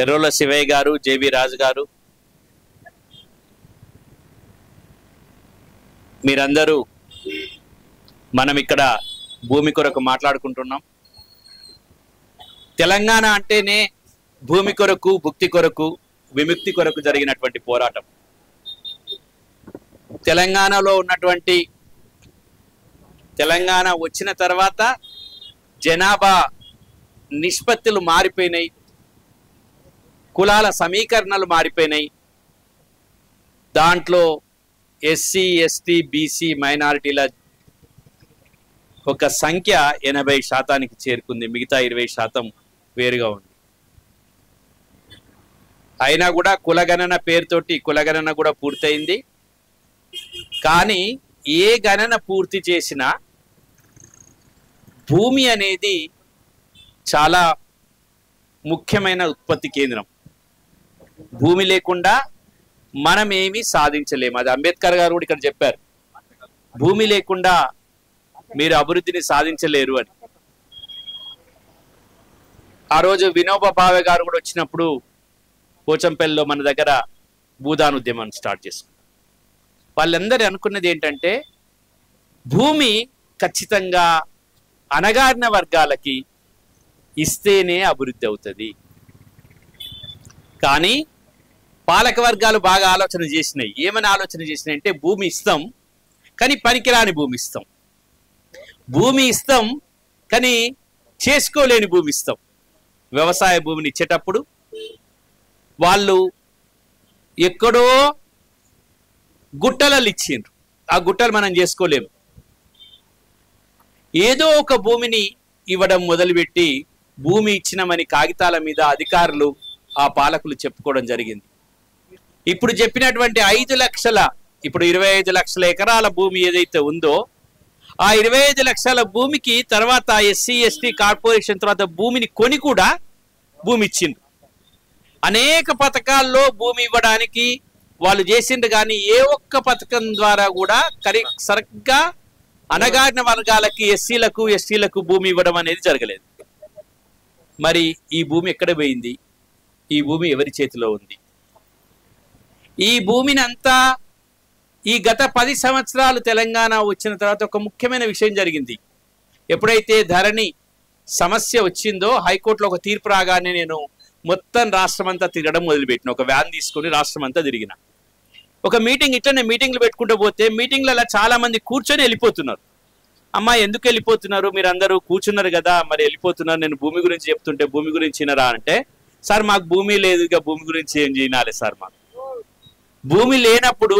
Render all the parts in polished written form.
ఎర్రోల శివయ్య గారు, జేబీ రాజు గారు, మీరందరూ మనం ఇక్కడ భూమి కొరకు మాట్లాడుకుంటున్నాం. తెలంగాణ అంటేనే భూమి కొరకు, భుక్తి కొరకు, విముక్తి కొరకు జరిగినటువంటి పోరాటం. తెలంగాణ వచ్చిన తర్వాత జనాభా నిష్పత్తులు మారిపోయినాయి, కులాల సమీకరణలు మారిపోయినాయి. దాంట్లో ఎస్సీ, ఎస్టీ, బీసీ, మైనారిటీల ఒక సంఖ్య 80% చేరుకుంది. మిగతా 20% వేరుగా ఉంది. అయినా కూడా కులగణన పేరుతోటి కులగణన కూడా పూర్తయింది. కానీ ఏ గణన పూర్తి చేసినా భూమి అనేది చాలా ముఖ్యమైన ఉత్పత్తి కేంద్రం. భూమి లేకుండా మనం ఏమీ సాధించలేము. అది అంబేద్కర్ గారు కూడా ఇక్కడ చెప్పారు, భూమి లేకుండా మీరు అభివృద్ధిని సాధించలేరు అని. ఆ రోజు వినోబా భావే గారు కూడా వచ్చినప్పుడు పోచంపల్లిలో మన దగ్గర భూదాన ఉద్యమాన్ని స్టార్ట్ చేసుకున్నారు. వాళ్ళందరూ అనుకున్నది ఏంటంటే భూమి ఖచ్చితంగా అణగారిన వర్గాలకి ఇస్తేనే అభివృద్ధి అవుతుంది. కానీ పాలక వర్గాలు బాగా ఆలోచన చేసినాయి. ఏమని ఆలోచన చేసినాయి అంటే భూమి ఇస్తాం కానీ పనికిరాని భూమి ఇస్తాం, భూమి ఇస్తాం కానీ చేసుకోలేని భూమి ఇస్తాం. వ్యవసాయ భూమిని ఇచ్చేటప్పుడు వాళ్ళు ఎక్కడో గుట్టలలో ఇచ్చిండ్రు, ఆ గుట్టలు మనం చేసుకోలేము. ఏదో ఒక భూమిని ఇవ్వడం మొదలుపెట్టి భూమి ఇచ్చినామని కాగితాల మీద అధికారులు, ఆ పాలకులు చెప్పుకోవడం జరిగింది. ఇప్పుడు చెప్పినటువంటి 5 లక్షల, ఇప్పుడు 25 లక్షల ఎకరాల భూమి ఏదైతే ఉందో ఆ 25 లక్షల భూమికి తర్వాత ఎస్సీ, ఎస్టీ కార్పొరేషన్ తర్వాత భూమిని కొని కూడా భూమి ఇచ్చిండ్రు. అనేక పథకాల్లో భూమి ఇవ్వడానికి వాళ్ళు చేసిండ్రు. కానీ ఏ ఒక్క పథకం ద్వారా కూడా సరిగ్గా అణగారిన వర్గాలకి, ఎస్సీలకు, ఎస్టీలకు భూమి ఇవ్వడం అనేది జరగలేదు. మరి ఈ భూమి ఎక్కడ పోయింది? ఈ భూమి ఎవరి చేతిలో ఉంది? ఈ భూమిని అంతా ఈ గత 10 సంవత్సరాలు తెలంగాణ వచ్చిన తర్వాత ఒక ముఖ్యమైన విషయం జరిగింది. ఎప్పుడైతే ధరణి సమస్య వచ్చిందో హైకోర్టులో ఒక తీర్పు రాగానే నేను మొత్తం రాష్ట్రం అంతా తిరగడం మొదలుపెట్టిన. ఒక వ్యాన్ తీసుకొని రాష్ట్రం అంతా తిరిగిన. ఒక మీటింగ్ ఇట్లనే మీటింగ్లు పెట్టుకుంటూ పోతే మీటింగ్లలో చాలా మంది కూర్చొని వెళ్ళిపోతున్నారు. అమ్మా ఎందుకు వెళ్ళిపోతున్నారు? మీరు అందరూ కూర్చున్నారు కదా, మరి వెళ్ళిపోతున్నారు. నేను భూమి గురించి చెప్తుంటే భూమి గురించి వినరా అంటే, సార్ మాకు భూమి లేదు, ఇక భూమి గురించి ఏం చేయాలి సార్? మాకు భూమి లేనప్పుడు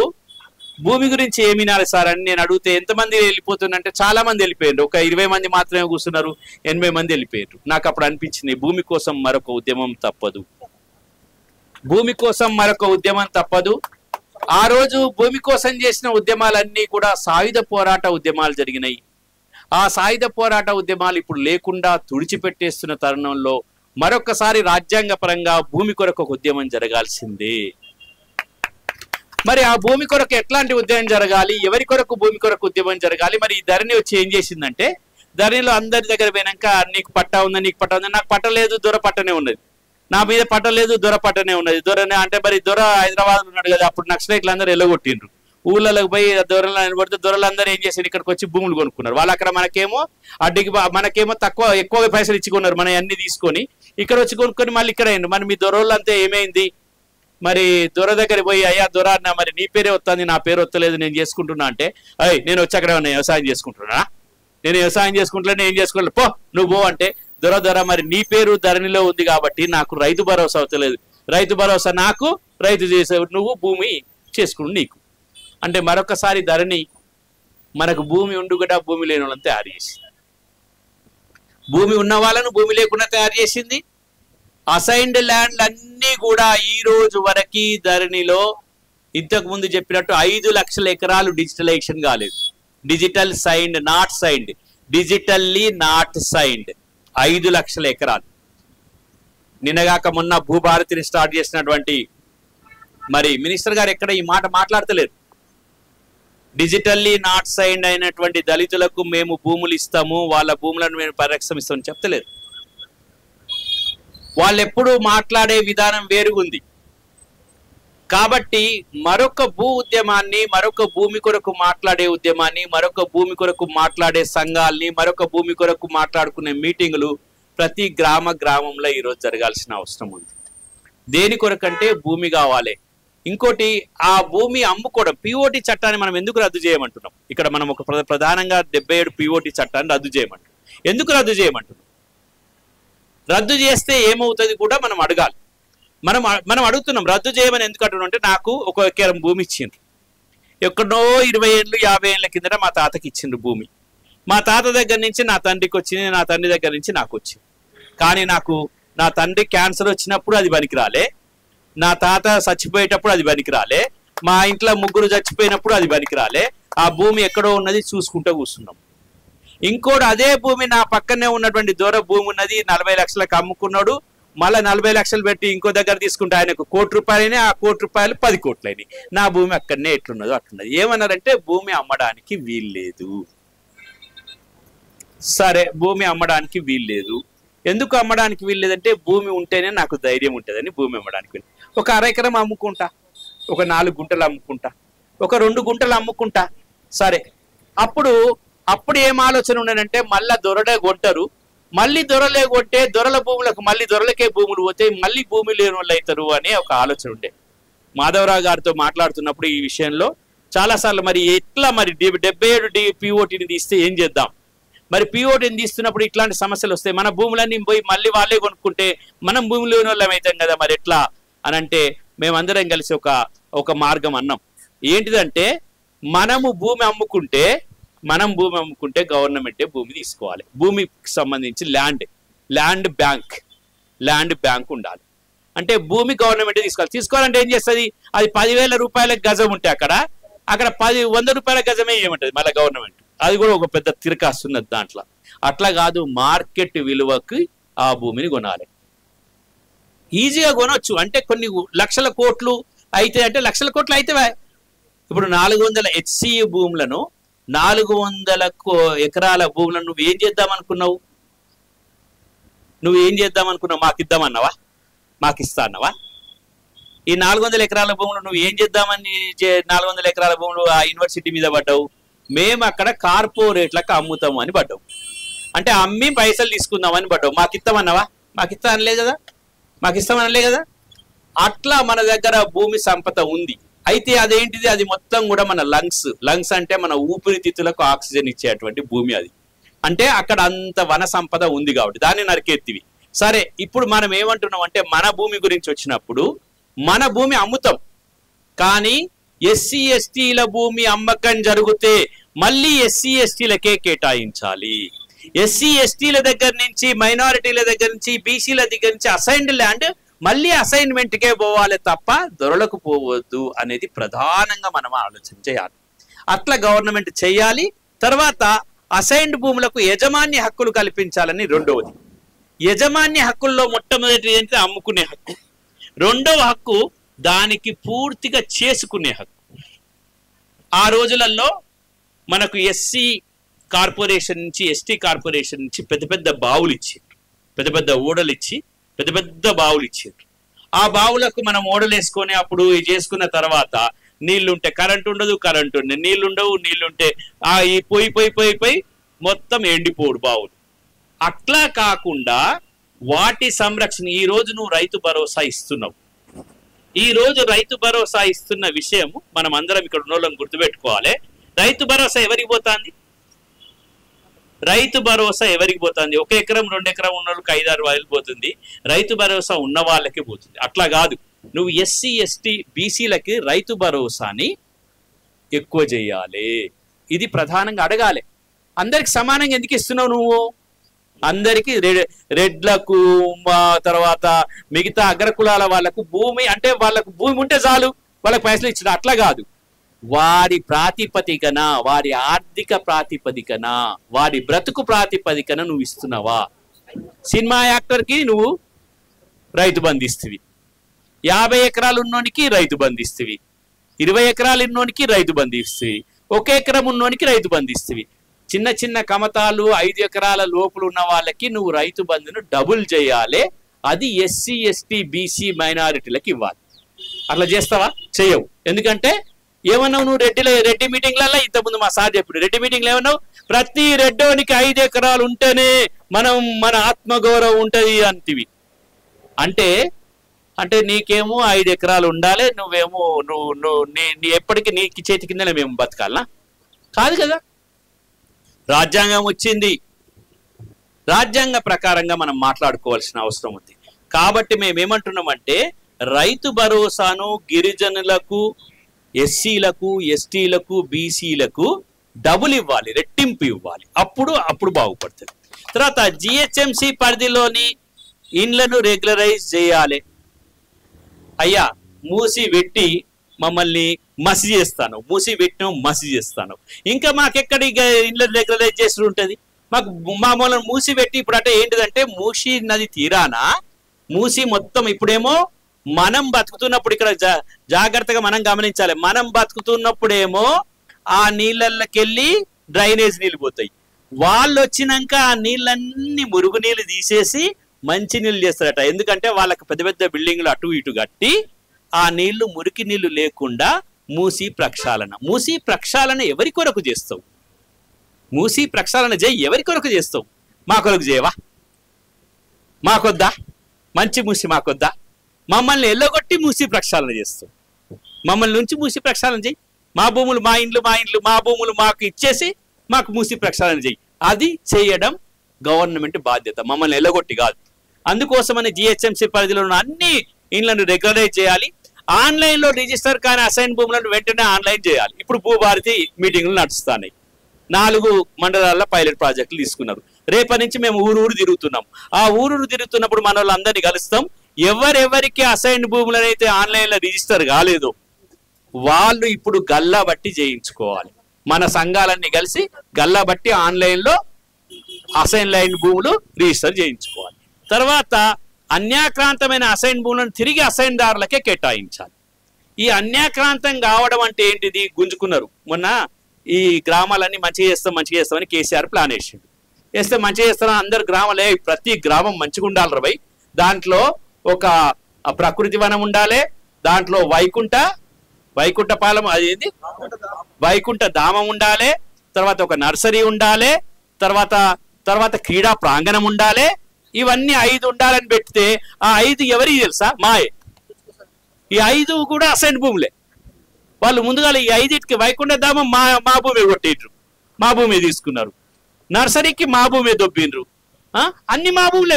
భూమి గురించి ఏమి వినాలి సార్ అని నేను అడిగితే ఎంతమంది వెళ్ళిపోతున్నంటే చాలా మంది వెళ్ళిపోయారు. ఒక 20 మంది మాత్రమే కూర్చున్నారు, 80 మంది వెళ్ళిపోయారు. నాకు అప్పుడు అనిపించింది భూమి కోసం మరొక ఉద్యమం తప్పదు, భూమి కోసం మరొక ఉద్యమం తప్పదు. ఆ రోజు భూమి కోసం చేసిన ఉద్యమాలన్నీ కూడా సాయుధ పోరాట ఉద్యమాలు జరిగినాయి. ఆ సాయుధ పోరాట ఉద్యమాలు ఇప్పుడు లేకుండా తుడిచిపెట్టేస్తున్న తరుణంలో మరొకసారి రాజ్యాంగ పరంగా భూమి కొరకు ఒక ఉద్యమం జరగాల్సిందే. మరి ఆ భూమి కొరకు ఎట్లాంటి ఉద్యమం జరగాలి? ఎవరి కొరకు భూమి కొరకు ఉద్యమం జరగాలి? మరి ఈ ధరణి వచ్చి ఏం చేసిందంటే, ధరణిలో అందరి దగ్గర పోయినాక నీకు పట్టా ఉందా, నీకు పట్టా ఉందా, నాకు పట్టలేదు, దొర పట్టనే ఉన్నది, నా మీద పట్టలేదు, దొర పట్టనే ఉన్నది. దొరనే అంటే మరి దొర హైదరాబాద్ ఉన్నాడు కదా, అప్పుడు నక్సలైట్లు అందరూ ఎల్లగొట్టిండ్రు. ఊళ్ళలోకి పోయి దొరలు నిలబడితే దొరలందరూ ఏం చేశారు, ఇక్కడికి వచ్చి భూములు కొనుక్కున్నారు. వాళ్ళు అక్కడ మనకేమో అడ్డికి, మనకేమో ఎక్కువ పైసలు ఇచ్చుకున్నారు, మనం అన్ని తీసుకొని ఇక్కడ వచ్చి కొనుక్కొని మళ్ళీ ఇక్కడ అయింది. మరి మీ దొరలంతా ఏమైంది? మరి దొర దగ్గర పోయి అయ్యా దొర అన్న మరి నీ పేరే వస్తుంది, నా పేరు వస్తలేదు, నేను చేసుకుంటున్నా అంటే, అయ్యి నేను వచ్చి అక్కడ వ్యవసాయం చేసుకుంటున్నా, నేను వ్యవసాయం చేసుకుంటున్నా, ఏం చేసుకోలేదు, పో నువ్వు పో అంటే, దొర మరి నీ పేరు ధరణిలో ఉంది కాబట్టి నాకు రైతు భరోసా అవుతలేదు, రైతు భరోసా నాకు, రైతు చేసేవు నువ్వు, భూమి చేసుకుని నీకు అంటే మరొకసారి ధరణి మనకు భూమి ఉండు కూడా భూమి లేని వాళ్ళని తయారు చేసింది, భూమి ఉన్న వాళ్ళను భూమి లేకుండా తయారు చేసింది. అసైన్డ్ ల్యాండ్లు అన్నీ కూడా ఈ రోజు వరకు ధరణిలో ఇంతకు ముందు చెప్పినట్టు 5 లక్షల ఎకరాలు డిజిటలైజేషన్ కాలేదు. Digital signed, not signed, digitally not signed 5 లక్షల ఎకరాలు. నిన్నగాక మొన్న భూభారతిని స్టార్ట్ చేసినటువంటి మరి మినిస్టర్ గారు ఎక్కడ ఈ మాట మాట్లాడతలేరు. డిజిటల్లీ నాట్ సైన్డ్ అయినటువంటి దళితులకు మేము భూములు ఇస్తాము, వాళ్ళ భూములను మేము పరిరక్షిస్తామని చెప్తలేదు. వాళ్ళెప్పుడు మాట్లాడే విధానం వేరుగుంది. కాబట్టి మరొక భూ ఉద్యమాన్ని, మరొక భూమి కొరకు మాట్లాడే ఉద్యమాన్ని, మరొక భూమి కొరకు మాట్లాడే సంఘాలని, మరొక భూమి కొరకు మాట్లాడుకునే మీటింగులు ప్రతి గ్రామంలో ఈరోజు జరగాల్సిన అవసరం ఉంది. దేని కొరకంటే భూమి కావాలి. ఇంకోటి, ఆ భూమి అమ్ముకోవడం, పిఓటి చట్టాన్ని మనం ఎందుకు రద్దు చేయమంటున్నాం? ఇక్కడ మనం ఒక ప్రధానంగా 77 పిఓటి చట్టాన్ని రద్దు చేయమంటున్నాం. ఎందుకు రద్దు చేయమంటున్నాం? రద్దు చేస్తే ఏమవుతుంది కూడా మనం అడగాలి. మనం అడుగుతున్నాం, రద్దు చేయమని ఎందుకు అంటున్నాం అంటే, నాకు 1 ఎకరం భూమి ఇచ్చిండ్రు. ఎక్కడో 20 ఏళ్ళు 50 ఏళ్ళ కిందట మా తాతకి ఇచ్చిండ్రు భూమి. మా తాత దగ్గర నుంచి నా తండ్రికి వచ్చింది, నా తండ్రి దగ్గర నుంచి నాకు వచ్చింది. కానీ నాకు నా తండ్రి క్యాన్సర్ వచ్చినప్పుడు అది పనికిరాలే, నా తాత చచ్చిపోయేటప్పుడు అది పనికిరాలే, మా ఇంట్లో ముగ్గురు చచ్చిపోయినప్పుడు అది పనికిరాలే. ఆ భూమి ఎక్కడో ఉన్నది చూసుకుంటూ కూర్చున్నాం. ఇంకోటి, అదే భూమి నా పక్కనే ఉన్నటువంటి దూర భూమి ఉన్నది, 40 లక్షలకు అమ్ముకున్నాడు. మళ్ళీ 40 లక్షలు పెట్టి ఇంకో దగ్గర తీసుకుంటే ఆయనకు 1 కోటి రూపాయలని, ఆ 1 కోటి రూపాయలు 10 కోట్లని. నా భూమి అక్కడనే ఎట్లున్నదో అట్లున్నది. ఏమన్నారంటే భూమి అమ్మడానికి వీల్లేదు. సరే, భూమి అమ్మడానికి వీల్లేదు. ఎందుకు అమ్మడానికి వీల్లేదంటే, భూమి ఉంటేనే నాకు ధైర్యం ఉంటుందని భూమి అమ్మడానికి వీలు. 1 అర ఎకరం అమ్ముకుంటా, 1 4 గుంటలు అమ్ముకుంటా, 1 2 గుంటలు అమ్ముకుంటా. సరే, అప్పుడు ఏం ఆలోచన ఉండనంటే, మళ్ళా దొరడే కొంటారు, మళ్ళీ దొరలే కొంటే దొరల భూములకు మళ్ళీ దొరలకే భూములు పోతే మళ్ళీ భూమి లేని వాళ్ళు అవుతారు అనే ఒక ఆలోచన ఉండే. మాధవరావు గారితో మాట్లాడుతున్నప్పుడు ఈ విషయంలో చాలాసార్లు, మరి ఎట్లా, మరి 77 పిఓటిని తీస్తే ఏం చేద్దాం, మరి పిఓటిని తీస్తున్నప్పుడు ఇట్లాంటి సమస్యలు వస్తాయి, మన భూములన్నీ పోయి మళ్ళీ వాళ్ళే కొనుక్కుంటే మనం భూమి లేని వాళ్ళం అవుతాం కదా, మరి ఎట్లా అని అంటే, మేమందరం కలిసి ఒక మార్గం అన్నాం. ఏంటిదంటే, మనం భూమి అమ్ముకుంటే గవర్నమెంటే భూమి తీసుకోవాలి. భూమికి సంబంధించి ల్యాండ్ బ్యాంక్ ఉండాలి. అంటే భూమి గవర్నమెంటే తీసుకోవాలంటే ఏం చేస్తుంది, అది 10,000 రూపాయల గజం ఉంటే అక్కడ 100 రూపాయల గజమే ఏమంటది మళ్ళీ గవర్నమెంట్. అది కూడా ఒక పెద్ద తిరకాస్తున్నది దాంట్లో. అట్లా కాదు, మార్కెట్ విలువకి ఆ భూమిని కొనాలి. ఈజీగా కొనొచ్చు. అంటే కొన్ని లక్షల కోట్లు అయితే, అంటే లక్షల కోట్లు అయితే ఇప్పుడు 400 HCE భూములను, 400 ఎకరాల భూములను నువ్వేం చేద్దామనుకున్నావు? మాకిద్దామన్నావా? మాకిస్తా అన్నావా? ఈ 400 ఎకరాల భూములు నువ్వు ఏం చేద్దామని 400 ఎకరాల భూములు ఆ యూనివర్సిటీ మీద పడ్డావు? మేము అక్కడ కార్పొరేట్లకు అమ్ముతాము అని పడ్డావు. అంటే అమ్మి పైసలు తీసుకుందామని పడ్డావు. మాకిస్తామన్నావా? మాకిస్తామనలే కదా. అట్లా మన దగ్గర భూమి సంపద ఉంది. అయితే అదేంటిది, అది మొత్తం కూడా మన లంగ్స్ అంటే మన ఊపిరితిత్తులకు ఆక్సిజన్ ఇచ్చేటువంటి భూమి అది. అంటే అక్కడ అంత వన సంపద ఉంది కాబట్టి దాన్ని నరికెత్తివి. సరే, ఇప్పుడు మనం ఏమంటున్నాం అంటే, మన భూమి గురించి వచ్చినప్పుడు మన భూమి అమ్ముతాం, కానీ SC STల భూమి అమ్మకం జరిగితే మళ్ళీ SC STలకే కేటాయించాలి. SC STల దగ్గర నుంచి, మైనారిటీల దగ్గర నుంచి, BCల దగ్గర నుంచి అసైన్డ్ ల్యాండ్ మళ్ళీ అసైన్మెంట్కే పోవాలి తప్ప దొరలకు పోవద్దు అనేది ప్రధానంగా మనం ఆలోచన చేయాలి. అట్లా గవర్నమెంట్ చేయాలి. తర్వాత అసైన్డ్ భూములకు యజమాన్య హక్కులు కల్పించాలని రెండవది. యజమాన్య హక్కుల్లో మొట్టమొదటి ఏంటంటే అమ్ముకునే హక్కు. రెండవ హక్కు దానికి పూర్తిగా చేసుకునే హక్కు. ఆ రోజులలో మనకు SC కార్పొరేషన్ నుంచి, ST కార్పొరేషన్ నుంచి పెద్ద బావులు ఇచ్చి, పెద్ద ఓడలు ఇచ్చి, పెద్ద బావులు ఇచ్చారు. ఆ బావులకు మనం ఓడలు వేసుకొని అప్పుడు చేసుకున్న తర్వాత నీళ్లుంటే కరెంట్ ఉండదు, కరెంట్ ఉండే నీళ్లుండవు, నీళ్లుంటే ఈ పోయి మొత్తం ఎండిపోడు బావులు. అట్లా కాకుండా వాటి సంరక్షణ, ఈ రోజు నువ్వు రైతు భరోసా ఇస్తున్నావు. ఈ రోజు రైతు భరోసా ఇస్తున్న విషయం మనం అందరం ఇక్కడ ఉన్న వాళ్ళని గుర్తుపెట్టుకోవాలి. రైతు భరోసా ఎవరికి పోతుంది? రైతు భరోసా ఎవరికి పోతుంది? 1 ఎకరం 2 ఎకరం ఉన్న వాళ్ళకి 5-6 వేలు పోతుంది. రైతు భరోసా ఉన్న వాళ్ళకి పోతుంది. అట్లా కాదు, నువ్వు SC ST BCలకి రైతు భరోసాని ఎక్కువ చేయాలి. ఇది ప్రధానంగా అడగాలి. అందరికి సమానంగా ఎందుకు ఇస్తున్నావు నువ్వు? అందరికి రెడ్లకు, తర్వాత మిగతా అగ్రకులాల వాళ్ళకు భూమి అంటే వాళ్ళకు భూమి ఉంటే చాలు, వాళ్ళకి పైసలు ఇచ్చిన. అట్లా కాదు, వారి ప్రాతిపదికన, వారి ఆర్థిక ప్రాతిపదికన, వారి బ్రతుకు ప్రాతిపదికన నువ్వు ఇస్తున్నావా? సినిమా యాక్టర్కి నువ్వు రైతు బంధిస్తువి, 50 ఎకరాలు ఉన్నోనికి రైతు బంధిస్తువి, 20 ఎకరాలు ఉన్నోనికి రైతు బంధిస్తువి, 1 ఎకరం ఉన్నోనికి రైతు బంధిస్తువి. చిన్న కమతాలు 5 ఎకరాల లోపల ఉన్న వాళ్ళకి నువ్వు రైతు బంధును డబుల్ చేయాలి. అది ఎస్సీ ఎస్టీ బీసీ మైనారిటీలకు ఇవ్వాలి. అట్లా చేస్తావా? చేయవు. ఎందుకంటే ఏమన్నావు నువ్వు రెడ్డి మీటింగ్లలో? ఇంతకుముందు మా సార్ చెప్పాడు, రెడ్డి మీటింగ్లో ఏమన్నావు? ప్రతి రెడ్డోనికి 5 ఎకరాలు ఉంటేనే మన ఆత్మగౌరవం ఉంటుంది అంటివి. అంటే నీకేమో 5 ఎకరాలు ఉండాలి, నువ్వేమో నీ ఎప్పటికీ నీ చేతి కిందనే మేము బతకాలనా? కాదు కదా. రాజ్యాంగం వచ్చింది, రాజ్యాంగ ప్రకారంగా మనం మాట్లాడుకోవాల్సిన అవసరం ఉంది. కాబట్టి మేమేమంటున్నామంటే రైతు భరోసాను గిరిజనులకు, ఎస్సీలకు, ఎస్టీలకు, బీసీలకు డబుల్ ఇవ్వాలి, రెట్టింపు ఇవ్వాలి. అప్పుడు బాగుపడుతుంది. తర్వాత జిహెచ్ఎంసి పరిధిలోని ఇండ్లను రెగ్యులరైజ్ చేయాలి. అయ్యా మూసి పెట్టి మమ్మల్ని మసి చేస్తాను, మూసి పెట్టిన మసి చేస్తాను, ఇంకా మాకెక్కడ ఇండ్లను రెగ్యులరైజ్ చేసి ఉంటుంది? మామూలు మూసి పెట్టి ఇప్పుడు అంటే ఏంటిదంటే మూసి నది తీరానా మూసి మొత్తం ఇప్పుడేమో మనం బతుకుతున్నప్పుడు ఇక్కడ జాగ్రత్తగా మనం గమనించాలి. మనం బతుకుతున్నప్పుడేమో ఆ నీళ్ళకెళ్ళి డ్రైనేజ్ నీళ్ళు పోతాయి. వాళ్ళు వచ్చినాక ఆ నీళ్ళన్నీ మురుగు నీళ్ళు తీసేసి మంచి నీళ్ళు చేస్తారట. ఎందుకంటే వాళ్ళకి పెద్ద పెద్ద బిల్డింగ్లు అటు ఇటు కట్టి ఆ నీళ్లు మురికి నీళ్లు లేకుండా మూసి ప్రక్షాళన ఎవరి కొరకు చేస్తావు? మూసి ప్రక్షాళన చేయి, ఎవరి కొరకు చేస్తావు? మా కొరకు చేయవా? మాకొద్దా? మంచి మూసి మాకొద్దా? మమ్మల్ని ఎల్లగొట్టి మూసి ప్రక్షాళన చేస్తావు. మమ్మల్ని నుంచి మూసి ప్రక్షాళన చేయి. మా భూములు మా ఇండ్లు మా భూములు మాకు ఇచ్చేసి మాకు మూసి ప్రక్షాళన చేయి. అది చేయడం గవర్నమెంట్ బాధ్యత, మమ్మల్ని ఎల్లగొట్టి కాదు. అందుకోసమని జిహెచ్ఎంసీ పరిధిలో ఉన్న అన్ని ఇండ్లను రెగ్యులరైజ్ చేయాలి. ఆన్లైన్లో రిజిస్టర్ కానీ అసైన్ భూములను వెంటనే ఆన్లైన్ చేయాలి. ఇప్పుడు భూభారతి మీటింగ్లు నడుస్తున్నాయి. 4 మండలాల్లో పైలట్ ప్రాజెక్టులు తీసుకున్నారు. రేపటి నుంచి మేము ఊరు తిరుగుతున్నాం. ఆ ఊరు తిరుగుతున్నప్పుడు మన వాళ్ళందరినీ కలుస్తాం. ఎవరెవరికి అసైన్ భూములను అయితే ఆన్లైన్లో రిజిస్టర్ కాలేదో వాళ్ళు ఇప్పుడు గల్లా బట్టి చేయించుకోవాలి. మన సంఘాలన్నీ కలిసి గల్లా బట్టి ఆన్లైన్లో అసైన్ లైన్ భూములు రిజిస్టర్ చేయించుకోవాలి. తర్వాత అన్యాక్రాంతమైన అసైన్ భూములను తిరిగి అసైన్దారులకే కేటాయించాలి. ఈ అన్యాక్రాంతం కావడం అంటే ఏంటిది? గుంజుకున్నారు. మొన్న ఈ గ్రామాలన్నీ మంచిగా చేస్తామని కేసీఆర్ ప్లాన్ వేస్తే మంచిగా చేస్తారని అందరు గ్రామాలే, ప్రతి గ్రామం మంచిగా ఉండాలి రవై. దాంట్లో ఒక ప్రకృతి వనం ఉండాలి, దాంట్లో వైకుంఠ పాలెం అదేంది వైకుంఠ ధామం ఉండాలి, తర్వాత ఒక నర్సరీ ఉండాలి, తర్వాత క్రీడా ప్రాంగణం ఉండాలి. ఇవన్నీ 5 ఉండాలని పెడితే ఆ 5 ఎవరికి తెలుసా? మాయే. ఈ 5 కూడా అసైన్ భూములే. వాళ్ళు ముందుగా ఈ 5టికి వైకుంఠ ధామం మా భూమి కొట్టిండ్రు, మా భూమి తీసుకున్నారు. నర్సరీకి మా భూమి దొబ్బిండ్రు. అన్ని మా భూములే.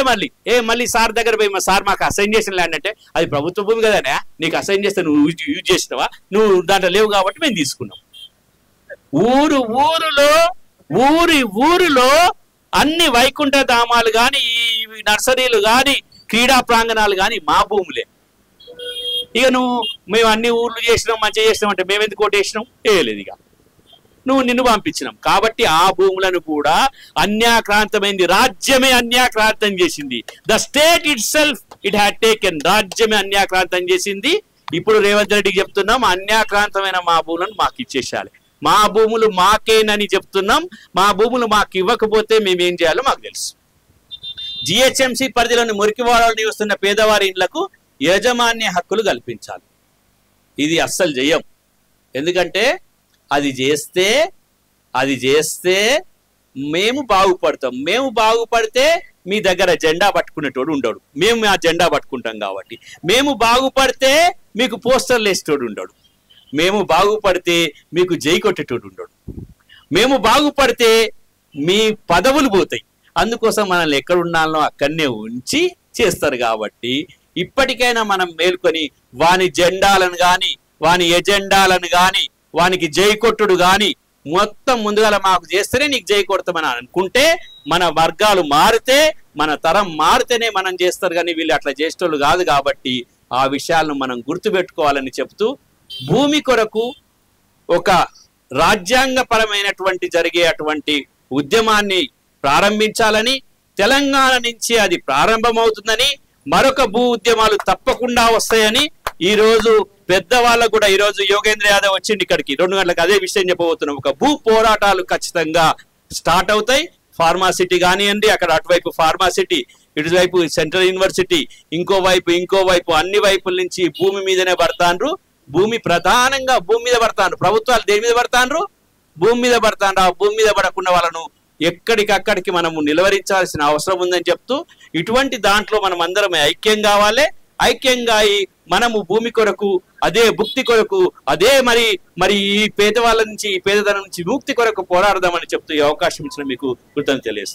మళ్ళీ సార్ దగ్గర పోయి సార్ మాకు అసైన్ చేసిన ల్యాండ్ అంటే అది ప్రభుత్వ భూమి కదానే, నీకు అసైన్ చేస్తే నువ్వు యూజ్ చేసినావా? నువ్వు దాంట్లో లేవు కాబట్టి మేము తీసుకున్నాం. ఊరిలో అన్ని వైకుంఠ ధామాలు కానీ ఈ నర్సరీలు కానీ క్రీడా ప్రాంగణాలు కానీ మా భూములే. ఇక మేము అన్ని ఊర్లు చేసినాం మంచిగా చేసినాం అంటే మేము ఎందుకు ఓటేసినాం? వేయలేదు. ఇక నిన్ను పంపించినాం. కాబట్టి ఆ భూములను కూడా అన్యాక్రాంతమైంది. రాజ్యమే అన్యాక్రాంతం చేసింది. The state it self it had taken. రాజ్యమే అన్యాక్రాంతం చేసింది. ఇప్పుడు రేవంత్ రెడ్డికి చెప్తున్నాం, అన్యాక్రాంతమైన మా భూములను మాకు ఇచ్చేసేయాలి. మా భూములు మాకేనని చెప్తున్నాం. మా భూములు మాకు ఇవ్వకపోతే మేమేం చేయాలో మాకు తెలుసు. జిహెచ్ఎంసీ పరిధిలోని మురికివాడలో నివసిస్తున్న పేదవారి ఇండ్లకు యాజమాన్య హక్కులు కల్పించాలి. ఇది అస్సలు చెయ్యం. ఎందుకంటే అది చేస్తే మేము బాగుపడతాం. మేము బాగుపడితే మీ దగ్గర జెండా పట్టుకునేటోడు ఉండడు. మేము ఆ జెండా పట్టుకుంటాం కాబట్టి. మేము బాగుపడితే మీకు పోస్టర్లు వేసేటోడు ఉండడు. మేము బాగుపడితే మీకు జై కొట్టేటోడు ఉండడు. మేము బాగుపడితే మీ పదవులు పోతాయి. అందుకోసం మనల్ని ఎక్కడ ఉండాలో అక్కడనే ఉంచి చేస్తారు. కాబట్టి ఇప్పటికైనా మనం మేల్కొని వాని జెండాలను కానీ వాని ఎజెండాలను కానీ వానికి జై కొట్టుడు కానీ మొత్తం ముందుగా మాకు చేస్తేనే నీకు జై కొడతామని అనుకుంటే మన వర్గాలు మారితే మన తరం మారితేనే మనం చేస్తారు. కానీ వీళ్ళు అట్లా చేసేటోళ్ళు కాదు. కాబట్టి ఆ విషయాలను మనం గుర్తుపెట్టుకోవాలని చెప్తూ భూమి కొరకు ఒక రాజ్యాంగపరమైనటువంటి జరిగే అటువంటి ఉద్యమాన్ని ప్రారంభించాలని, తెలంగాణ నుంచి అది ప్రారంభమవుతుందని, మరొక భూ ఉద్యమాలు తప్పకుండా వస్తాయని ఈరోజు పెద్దవాళ్ళకు కూడా ఈరోజు యోగేంద్ర యాదవ్ వచ్చింది ఇక్కడికి 2 గంటలకు అదే విషయం చెప్పబోతున్నాం. ఒక భూ పోరాటాలు ఖచ్చితంగా స్టార్ట్ అవుతాయి. ఫార్మాసిటీ కానివ్వండి, అక్కడ అటువైపు ఫార్మాసిటీ ఇటువైపు సెంట్రల్ యూనివర్సిటీ, ఇంకో వైపు అన్ని వైపుల నుంచి భూమి మీదనే పడతాండ్రు. భూమి ప్రధానంగా భూమి మీద పడతాండ్రు. ప్రభుత్వాలు దేని మీద పడతాండ్రు? భూమి మీద పడతాండ్రు. ఆ భూమి మీద పడకుండా వాళ్ళను ఎక్కడికక్కడికి మనము నిలవరించాల్సిన అవసరం ఉందని చెప్తూ, ఇటువంటి దాంట్లో మనం అందరం ఐక్యం కావాలి. ఐక్యంగా మనము భూమి కొరకు, అదే భుక్తి కొరకు, అదే మరి ఈ పేదవాళ్ళ నుంచి, ఈ పేదతనం నుంచి ముక్తి కొరకు పోరాడదామని చెప్తూ ఈ అవకాశం ఇచ్చిన మీకు కృతజ్ఞతలు తెలియజేస్తాను.